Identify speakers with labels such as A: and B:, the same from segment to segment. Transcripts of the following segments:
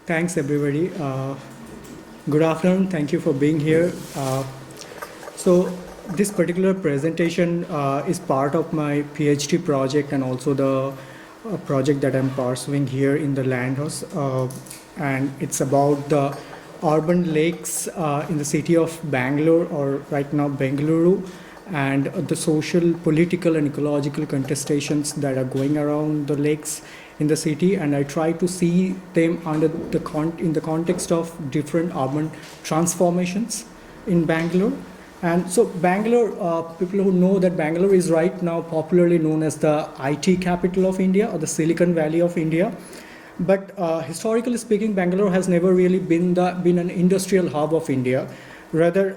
A: Thanks, everybody. Good afternoon. Thank you for being here. So this particular presentation is part of my PhD project and also the project that I'm pursuing here in the land house. And it's about the urban lakes in the city of Bangalore, or right now Bengaluru, and the social, political, and ecological contestations that are going around the lakes in the city. And I try to see them under in the context of different urban transformations in Bangalore. And so Bangalore, people who know that Bangalore is right now popularly known as the IT capital of India, or the Silicon Valley of India. But historically speaking, Bangalore has never really been an industrial hub of India. Rather,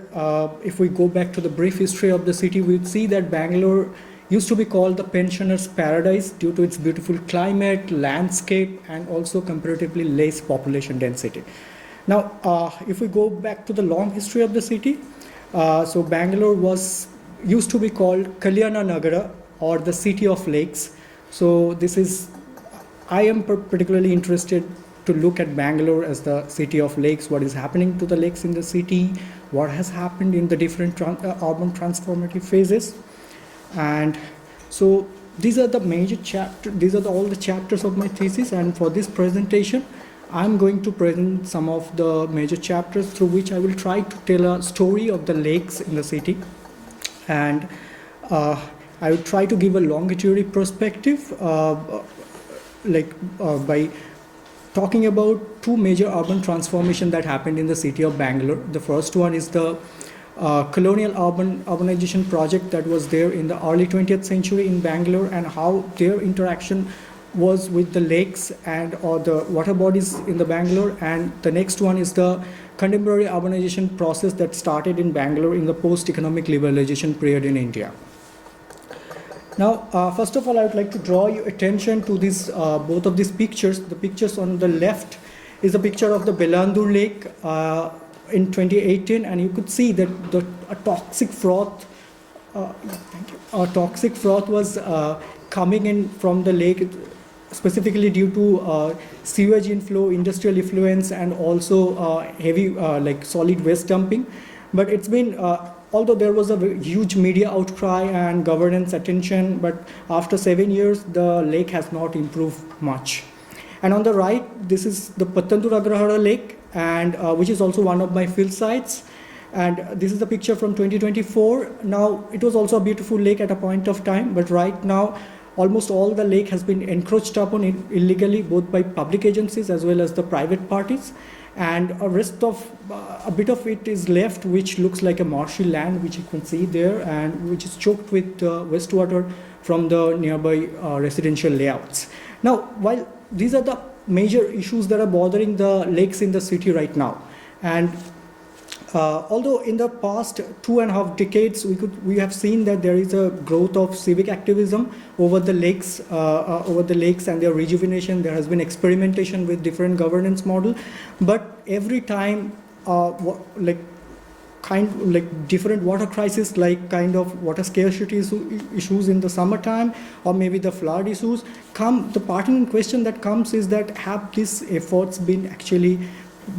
A: if we go back to the brief history of the city, we'd see that Bangalore used to be called the pensioners' paradise due to its beautiful climate, landscape, and also comparatively less population density. Now, if we go back to the long history of the city, so Bangalore used to be called Kalyana Nagara, or the city of lakes. So I am particularly interested to look at Bangalore as the city of lakes, what is happening to the lakes in the city, what has happened in the different urban transformative phases. And so these are the major chapters, all the chapters of my thesis, and for this presentation, I'm going to present some of the major chapters through which I will try to tell a story of the lakes in the city. And I will try to give a longitudinal perspective by talking about two major urban transformations that happened in the city of Bangalore. The first one is the Colonial urbanization project that was there in the early 20th century in Bangalore, and how their interaction was with the lakes or the water bodies in the Bangalore. And the next one is the contemporary urbanization process that started in Bangalore in the post-economic liberalization period in India. Now, first of all, I would like to draw your attention to both of these pictures. The pictures on the left is a picture of the Bengaluru Lake in 2018, and you could see that a toxic froth was coming in from the lake, specifically due to sewage inflow, industrial effluents, and also heavy solid waste dumping. But it's been although there was a huge media outcry and governance attention, but after 7 years, the lake has not improved much. And on the right, this is the Pattandur Agrahara Lake, and which is also one of my field sites. And this is the picture from 2024. Now, it was also a beautiful lake at a point of time, but right now, almost all the lake has been encroached upon illegally, both by public agencies as well as the private parties. And a bit of it is left, which looks like a marshy land, which you can see there, and which is choked with wastewater from the nearby residential layouts. Now, while these are the major issues that are bothering the lakes in the city right now, and although in the past 2.5 decades we have seen that there is a growth of civic activism over the lakes and their rejuvenation. There has been experimentation with different governance model, but every time different water crisis, like kind of water scarcity issues in the summertime, or maybe the flood issues come, the pertinent question that comes is that have these efforts been actually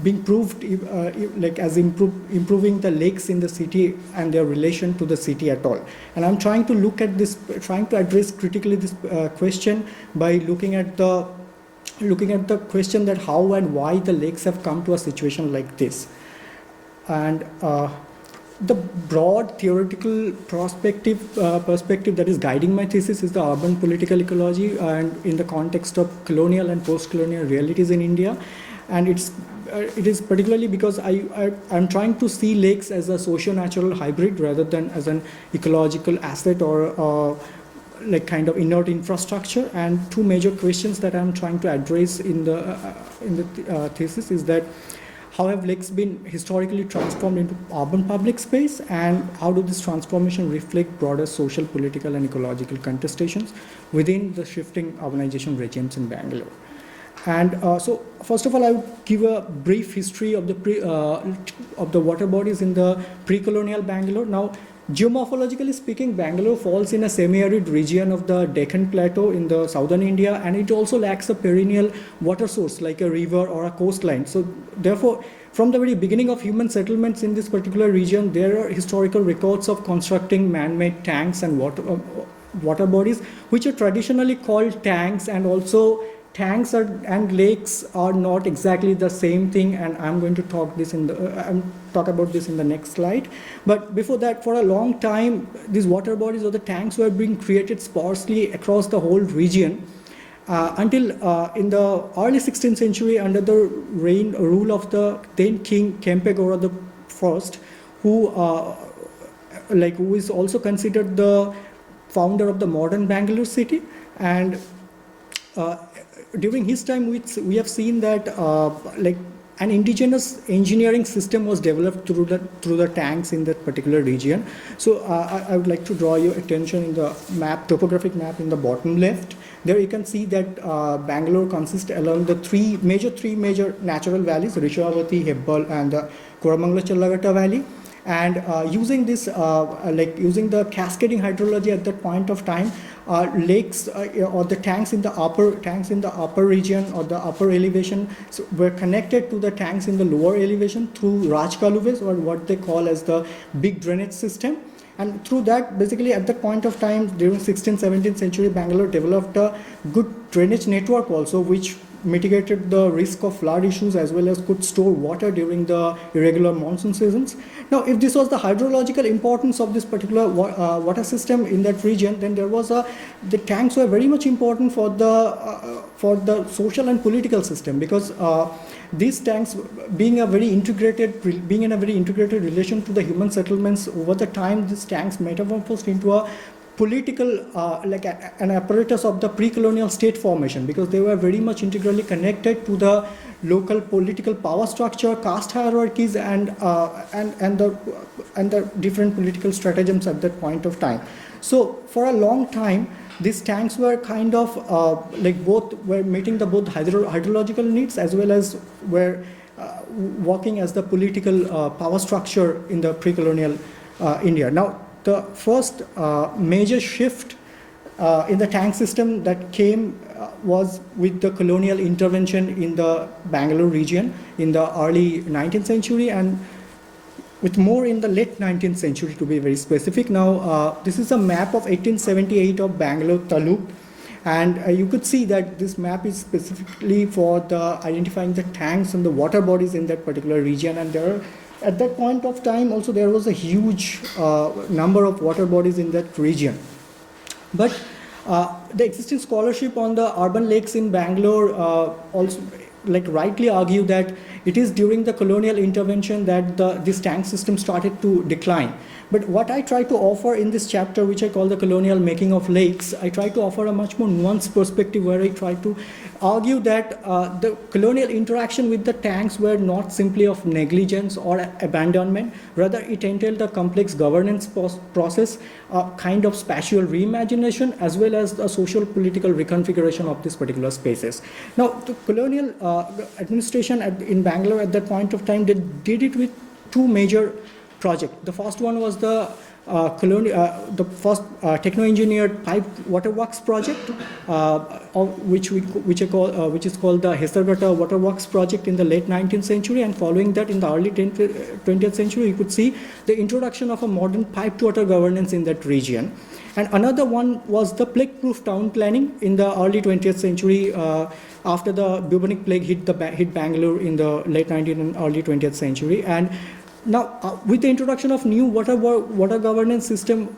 A: being proved improving the lakes in the city and their relation to the city at all. And I'm trying to address critically this question by looking at the question that how and why the lakes have come to a situation like this. And the broad theoretical perspective that is guiding my thesis is the urban political ecology, and in the context of colonial and post-colonial realities in India. And it is particularly because I'm trying to see lakes as a socio-natural hybrid rather than as an ecological asset or like kind of inert infrastructure. And two major questions that I'm trying to address in the thesis is that how have lakes been historically transformed into urban public space, and how do this transformation reflect broader social, political, and ecological contestations within the shifting urbanization regimes in Bangalore. And so, first of all, I would give a brief history of the water bodies in the pre-colonial Bangalore. Now, geomorphologically speaking, Bangalore falls in a semi-arid region of the Deccan Plateau in the southern India, and it also lacks a perennial water source like a river or a coastline. So, therefore, from the very beginning of human settlements in this particular region, there are historical records of constructing man-made tanks and water bodies, which are traditionally called tanks, and also tanks and lakes are not exactly the same thing, and I'm going to talk about this in the next slide. But before that, for a long time, these water bodies or the tanks were being created sparsely across the whole region until in the early 16th century, under the rule of the then King Kempegowda the First, who is also considered the founder of the modern Bangalore city. And during his time, we have seen that an indigenous engineering system was developed through the tanks in that particular region. So I would like to draw your attention in the topographic map in the bottom left. There you can see that Bangalore consists along the three major natural valleys, Rishabhati, Hebbal, and the Koramangala Challagata Valley. And using this, using the cascading hydrology at that point of time, lakes or the tanks in the upper region or the upper elevation were connected to the tanks in the lower elevation through Rajkaluves, or what they call as the big drainage system. And through that, basically at that point of time, during 16th, 17th century, Bangalore developed a good drainage network also, which mitigated the risk of flood issues as well as could store water during the irregular monsoon seasons. Now, if this was the hydrological importance of this particular water system in that region, then the tanks were very much important for the social and political system, because these tanks being in a very integrated relation to the human settlements, over the time these tanks metamorphosed into a political, an apparatus of the pre-colonial state formation, because they were very much integrally connected to the local political power structure, caste hierarchies, and the different political stratagems at that point of time. So for a long time, these tanks were kind of both were meeting both hydrological needs as well as were working as the political power structure in the pre-colonial India. Now, the first major shift in the tank system that came was with the colonial intervention in the Bangalore region in the early 19th century, and with more in the late 19th century, to be very specific. Now, this is a map of 1878 of Bangalore Taluk, and you could see that this map is specifically for identifying the tanks and the water bodies in that particular region. And at that point of time also there was a huge number of water bodies in that region. But the existing scholarship on the urban lakes in Bangalore also rightly argue that it is during the colonial intervention that this tank system started to decline. But what I try to offer in this chapter, which I call the colonial making of lakes, I try to offer a much more nuanced perspective, where I try to argue that the colonial interaction with the tanks were not simply of negligence or abandonment. Rather, it entailed a complex governance process, a kind of spatial reimagination, as well as the social political reconfiguration of these particular spaces. Now, the colonial administration in Bangalore at that point of time did it with two major projects. The first one was the first techno-engineered pipe waterworks project, which is called the Hesargata Waterworks project in the late 19th century, and following that in the early 20th century, you could see the introduction of a modern piped water governance in that region. And another one was the plague-proof town planning in the early 20th century, after the bubonic plague hit Bangalore in the late 19th and early 20th century. And now, with the introduction of new water governance system,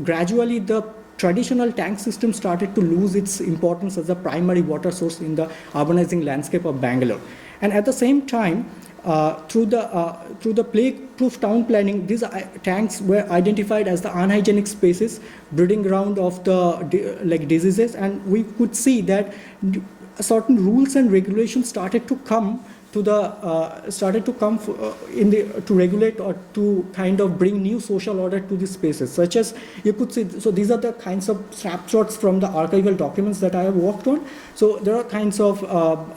A: gradually the traditional tank system started to lose its importance as a primary water source in the urbanizing landscape of Bangalore. And at the same time, through the plague-proof town planning, these tanks were identified as the unhygienic spaces, breeding ground of the diseases, and we could see that certain rules and regulations started to come to the started to come to regulate or to kind of bring new social order to these spaces, such as you could see. So these are the kinds of snapshots from the archival documents that I have worked on. So there are kinds of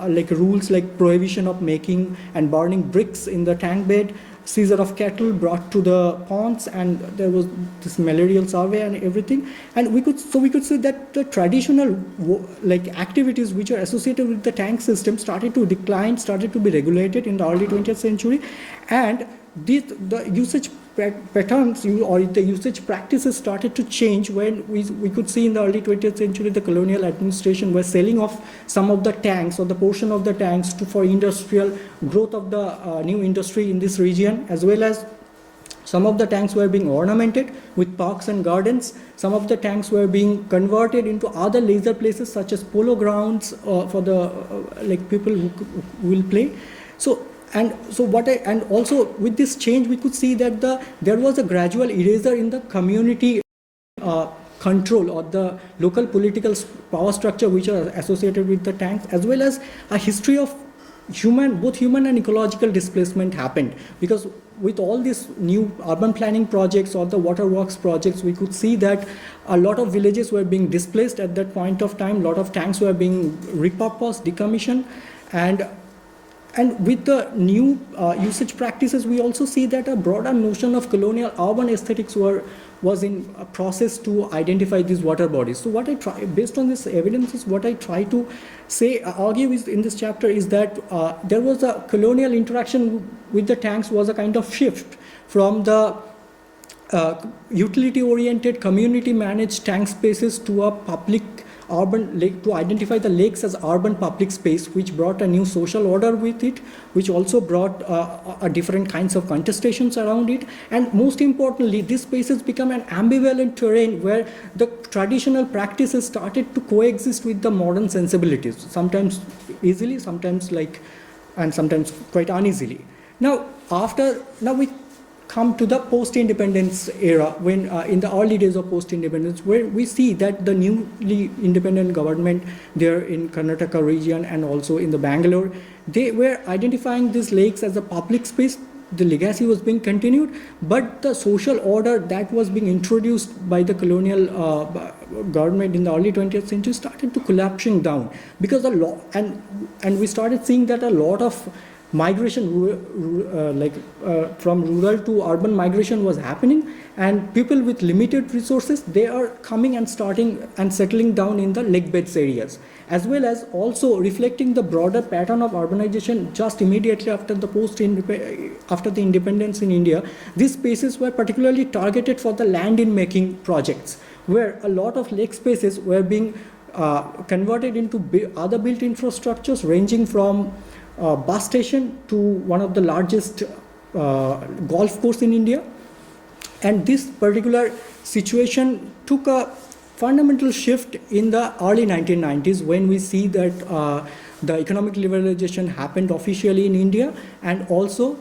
A: like rules like prohibition of making and burning bricks in the tank bed, seizure of cattle brought to the ponds, and there was this malarial survey and everything. And we could see that the traditional like activities which are associated with the tank system started to decline, started to be regulated in the early 20th century, and the usage patterns or the usage practices started to change when we could see in the early 20th century the colonial administration was selling off some of the tanks or the portion of the tanks for industrial growth of the new industry in this region, as well as some of the tanks were being ornamented with parks and gardens. Some of the tanks were being converted into other leisure places such as polo grounds for the like people who will play. And also with this change, we could see that there was a gradual erasure in the community control or the local political power structure which are associated with the tanks, as well as a history of both human and ecological displacement happened, because with all these new urban planning projects or the waterworks projects, we could see that a lot of villages were being displaced at that point of time. A lot of tanks were being repurposed, decommissioned, and with the new usage practices, we also see that a broader notion of colonial urban aesthetics was in a process to identify these water bodies. So what I try, based on this evidence, is what I try to argue in this chapter is that there was a colonial interaction with the tanks was a kind of shift from the utility-oriented, community-managed tank spaces to a public urban lake, to identify the lakes as urban public space, which brought a new social order with it, which also brought a different kinds of contestations around it. And most importantly, these spaces become an ambivalent terrain where the traditional practices started to coexist with the modern sensibilities, sometimes easily, sometimes quite uneasily. Now we come to the post-independence era, when in the early days of post-independence, where we see that the newly independent government there in Karnataka region and also in the Bangalore, they were identifying these lakes as a public space. The legacy was being continued, but the social order that was being introduced by the colonial government in the early 20th century started to collapsing down, because and we started seeing that a lot of migration from rural to urban migration was happening, and people with limited resources, they are coming and starting and settling down in the lake beds areas, as well as also reflecting the broader pattern of urbanization just immediately after the independence in India. These spaces were particularly targeted for the land in making projects, where a lot of lake spaces were being converted into other built infrastructures, ranging from bus station to one of the largest golf course in India. And this particular situation took a fundamental shift in the early 1990s, when we see that the economic liberalization happened officially in India, and also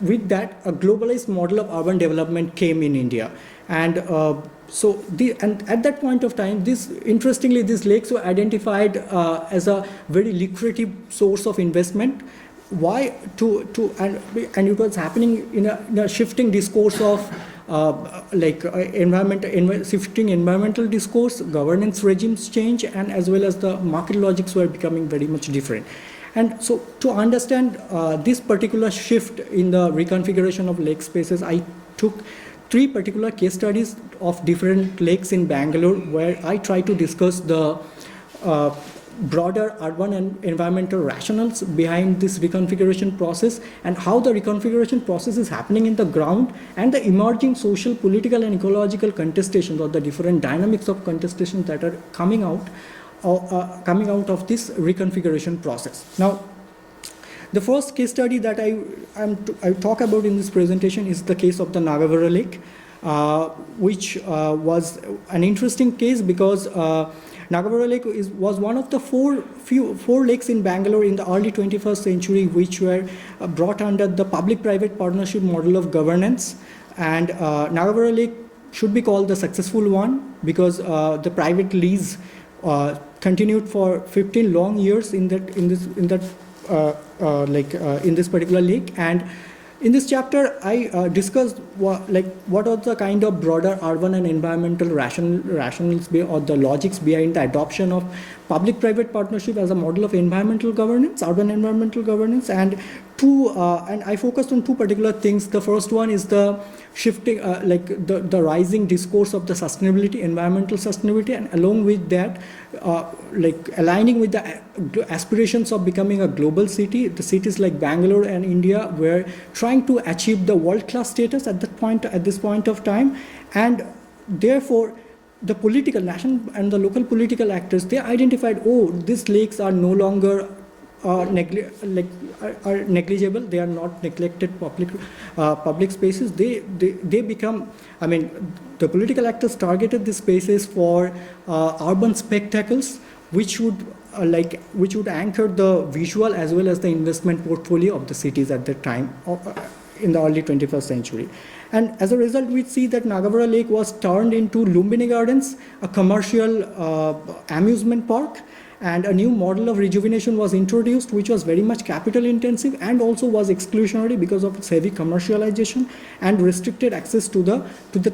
A: with that a globalized model of urban development came in India. And and at that point of time, interestingly, these lakes were identified as a very lucrative source of investment. Why? And it was happening in a shifting discourse of shifting environmental discourse, governance regimes change, and as well as the market logics were becoming very much different. And so, to understand this particular shift in the reconfiguration of lake spaces, I took 3 particular case studies of different lakes in Bangalore, where I try to discuss the broader urban and environmental rationales behind this reconfiguration process, and how the reconfiguration process is happening in the ground, and the emerging social, political, and ecological contestations, or the different dynamics of contestations that are coming out of this reconfiguration process. Now, the first case study that I talk about in this presentation is the case of the Nagavara Lake, which was an interesting case because Nagavara Lake was one of the four lakes in Bangalore in the early 21st century, which were brought under the public-private partnership model of governance. And Nagavara Lake should be called the successful one, because the private lease continued for 15 long years in that in this particular lake. And in this chapter, I discussed what are the kind of broader urban and environmental rationales or the logics behind the adoption of public-private partnership as a model of environmental governance, urban environmental governance, and I focused on two particular things. The first one is the shifting, the rising discourse of the sustainability, environmental sustainability, and along with that, aligning with the aspirations of becoming a global city. The cities like Bengaluru and India were trying to achieve the world-class status at this point of time, and therefore the political, national and the local political actors, they identified, these lakes are no longer are negligible. They are not neglected public spaces. They become. I mean, the political actors targeted these spaces for urban spectacles, which would anchor the visual as well as the investment portfolio of the cities at that time in the early 21st century. And as a result, we see that Nagavara Lake was turned into Lumbini Gardens, a commercial amusement park, and a new model of rejuvenation was introduced, which was very much capital intensive and also was exclusionary because of its heavy commercialization and restricted access to the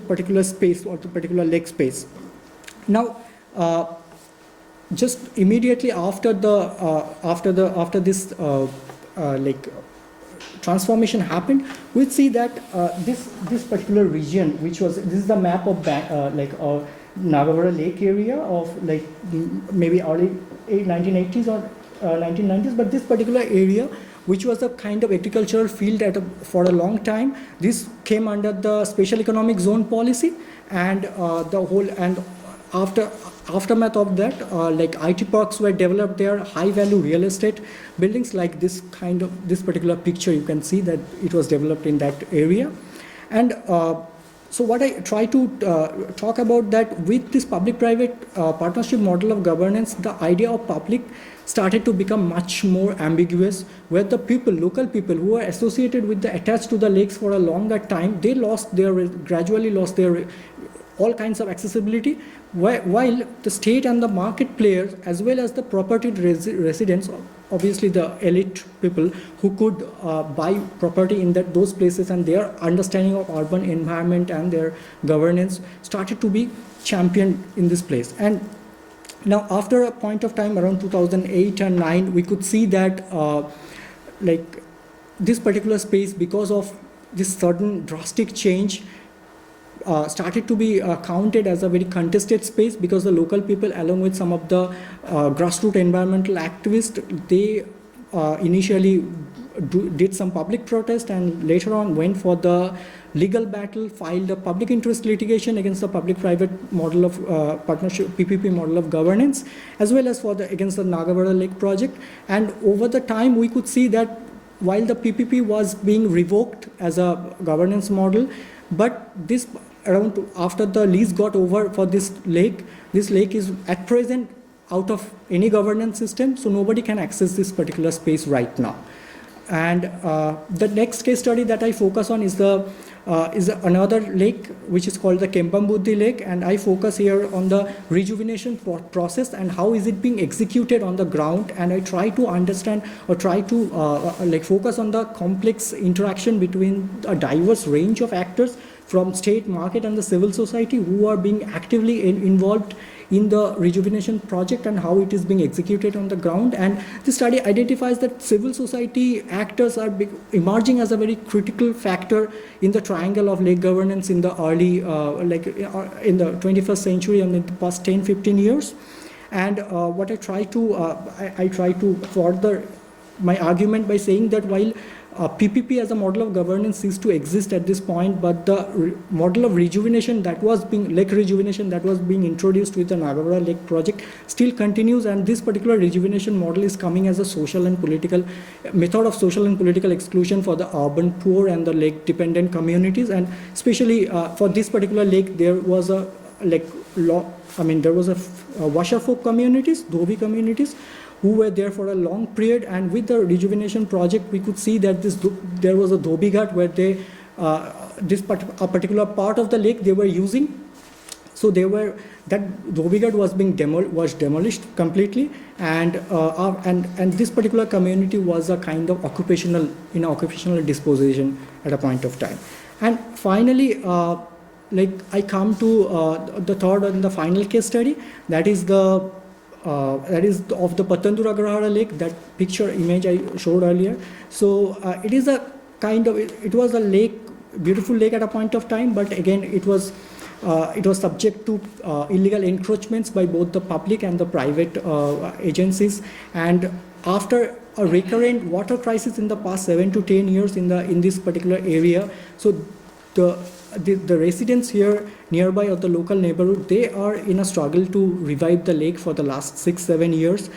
A: particular space or the particular lake space. Now, just immediately after this transformation happened, we see that this particular region, this is the map of Nagavara Lake area of maybe early 1980s or 1990s, but this particular area, which was a kind of agricultural field for a long time, this came under the special economic zone policy, and aftermath of that, IT parks were developed there, high value real estate buildings like this particular picture. You can see that it was developed in that area. And so what I try to talk about that with this public-private partnership model of governance, the idea of public started to become much more ambiguous, where the local people who were attached to the lakes for a longer time, they gradually lost their all kinds of accessibility, while the state and the market players, as well as the property residents, obviously the elite people who could buy property in those places, and their understanding of urban environment and their governance started to be championed in this place. And now after a point of time around 2008 and 9, we could see that this particular space, because of this sudden drastic change, started to be counted as a very contested space, because the local people, along with some of the grassroots environmental activists, they initially did some public protest, and later on went for the legal battle, filed a public interest litigation against the public-private model of partnership, PPP model of governance, as well as against the Nagavara Lake project. And over the time, we could see that while the PPP was being revoked as a governance model, but after the lease got over for this lake is at present out of any governance system, so nobody can access this particular space right now. And the next case study that I focus on is another lake, which is called the Kempambudhi Lake, and I focus here on the rejuvenation process and how is it being executed on the ground, and I try to understand or try to focus on the complex interaction between a diverse range of actors from state, market, and the civil society who are being actively involved in the rejuvenation project and how it is being executed on the ground. And this study identifies that civil society actors are emerging as a very critical factor in the triangle of lake governance in the early, in the 21st century and in the past 10-15 years. And what I try to further my argument by saying that while PPP as a model of governance ceased to exist at this point, but the model of rejuvenation that was being introduced with the Nagavara Lake project still continues, and this particular rejuvenation model is coming as a social and political method of social and political exclusion for the urban poor and the lake dependent communities. And especially for this particular lake, there was a washerfolk communities, Dhobi communities, who were there for a long period. And with the rejuvenation project, we could see that there was a Dhobi Ghat where a particular part of the lake they were using So that Dhobigarh was demolished completely, and this particular community was a kind of occupational disposition at a point of time. And finally, I come to the third and the final case study, that is of the Patandura Grahara Lake, that picture image I showed earlier. So it is a kind of, it was a lake, beautiful lake at a point of time, but again it was subject to illegal encroachments by both the public and the private agencies. And after a recurrent water crisis in the past 7 to 10 years in this particular area, so the residents here nearby of the local neighborhood, they are in a struggle to revive the lake for the last 6-7 years.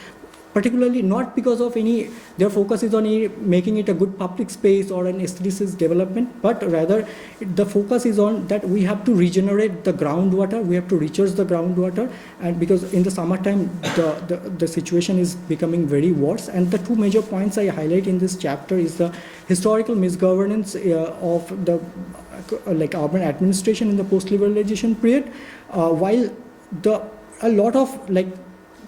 A: Particularly not because of their focus is on making it a good public space or an aesthetics development, but rather the focus is on that we have to regenerate the groundwater, we have to recharge the groundwater, and because in the summertime the situation is becoming very worse. And the two major points I highlight in this chapter is the historical misgovernance of the urban administration in the post-liberalization period, while a lot of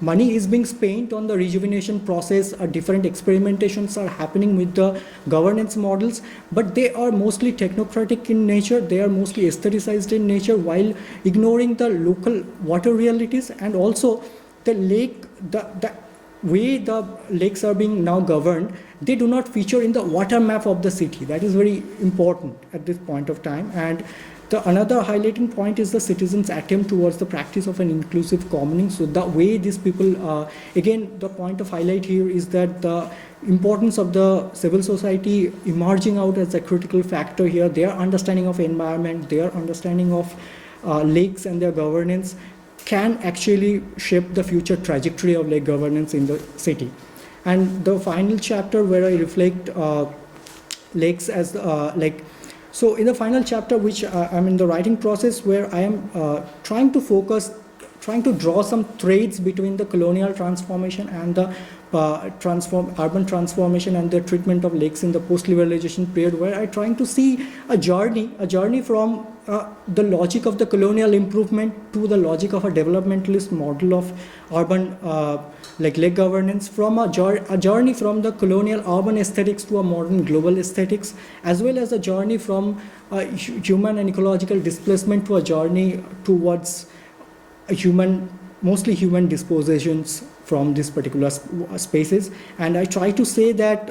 A: money is being spent on the rejuvenation process, different experimentations are happening with the governance models, but they are mostly technocratic in nature, they are mostly aestheticized in nature, while ignoring the local water realities. And also the lake, the way the lakes are being now governed, they do not feature in the water map of the city. That is very important at this point of time. And another highlighting point is the citizens' attempt towards the practice of an inclusive commoning. So the way these people, again, the point of highlight here is that the importance of the civil society emerging out as a critical factor here, their understanding of environment, their understanding of lakes and their governance can actually shape the future trajectory of lake governance in the city. And the final chapter where I reflect lakes as so in the final chapter, which I'm in the writing process, where I am trying to draw some threads between the colonial transformation and the urban transformation and the treatment of lakes in the post-liberalization period, where I'm trying to see a journey from the logic of the colonial improvement to the logic of a developmentalist model of urban lake governance, from a journey from the colonial urban aesthetics to a modern global aesthetics, as well as a journey from human and ecological displacement to a journey towards mostly human dispositions from these particular spaces. And I try to say that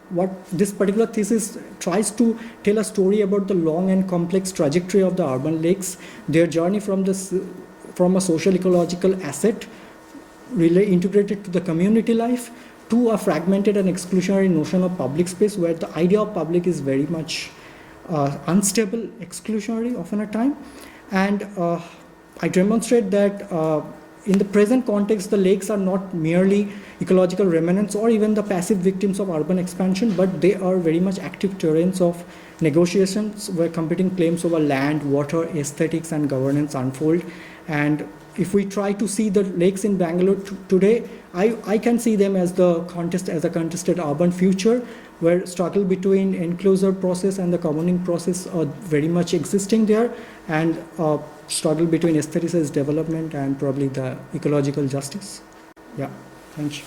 A: what this particular thesis tries to tell a story about the long and complex trajectory of the urban lakes, their journey from a social ecological asset really integrated to the community life, to a fragmented and exclusionary notion of public space, where the idea of public is very much unstable, exclusionary often at time. And I demonstrate that in the present context, the lakes are not merely ecological remnants or even the passive victims of urban expansion, but they are very much active terrains of negotiations where competing claims over land, water, aesthetics, and governance unfold. And if we try to see the lakes in Bangalore today, I can see them as a contested urban future, where struggle between enclosure process and the commoning process are very much existing there, and struggle between aestheticized development and probably the ecological justice. Yeah, thank you.